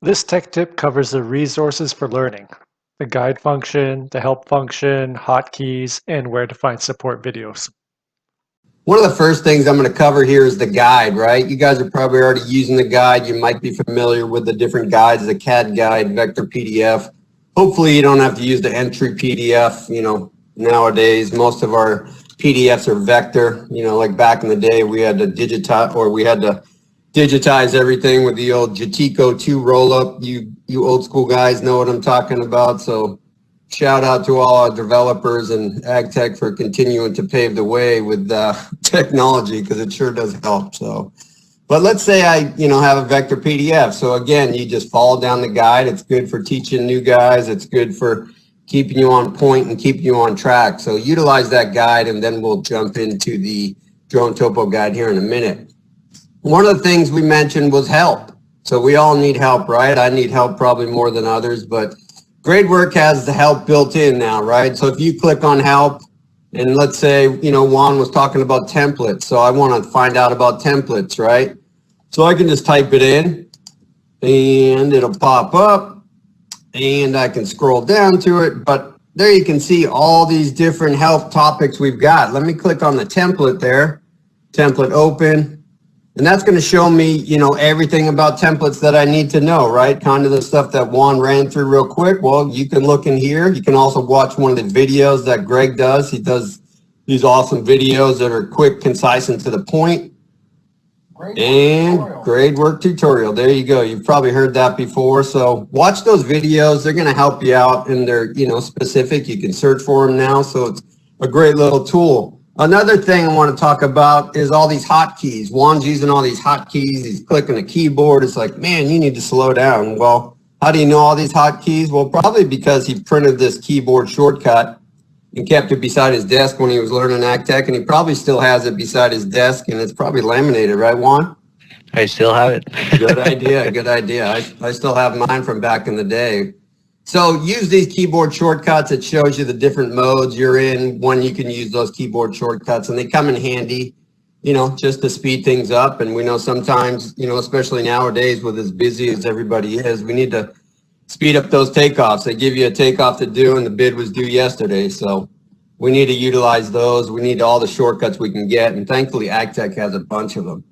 This tech tip covers the resources for learning, the guide function, the help function, hotkeys, and where to find support videos. One of the first things I'm going to cover here is the guide, right? You guys are probably already using the guide. You might be familiar with the different guides, the CAD guide, vector PDF. Hopefully you don't have to use the entry PDF. Nowadays, most of our PDFs are vector. Like back in the day, we had to digitize everything with the old Jatico 2 roll-up. You old school guys know what I'm talking about. So shout out to all our developers and AgTech for continuing to pave the way with technology, because it sure does help. But let's say I have a vector PDF. So again, you just follow down the guide. It's good for teaching new guys. It's good for keeping you on point and keeping you on track. So utilize that guide, and then we'll jump into the drone topo guide here in a minute. One of the things we mentioned was help. So we all need help, right? I need help probably more than others, but GradeWork has the help built in now, right? So if you click on help, and let's say, Juan was talking about templates. So I want to find out about templates, right? So I can just type it in and it'll pop up and I can scroll down to it. But there you can see all these different help topics we've got. Let me click on the template there, template open. And that's going to show me, everything about templates that I need to know, right? Kind of the stuff that Juan ran through real quick. Well, you can look in here. You can also watch one of the videos that Greg does. He does these awesome videos that are quick, concise, and to the point. GradeWork tutorial. There you go. You've probably heard that before. So watch those videos. They're going to help you out, and they're, specific. You can search for them now. So it's a great little tool. Another thing I want to talk about is all these hotkeys. Juan's using all these hotkeys. He's clicking a keyboard. It's like, man, you need to slow down. Well, how do you know all these hotkeys? Well, probably because he printed this keyboard shortcut and kept it beside his desk when he was learning AgTech, and he probably still has it beside his desk, and it's probably laminated, right, Juan? I still have it. Good idea, good idea. I still have mine from back in the day. So use these keyboard shortcuts. It shows you the different modes you're in when you can use those keyboard shortcuts, and they come in handy, just to speed things up. And we know sometimes, especially nowadays with as busy as everybody is, we need to speed up those takeoffs. They give you a takeoff to do, and the bid was due yesterday. So we need to utilize those. We need all the shortcuts we can get, and thankfully AgTech has a bunch of them.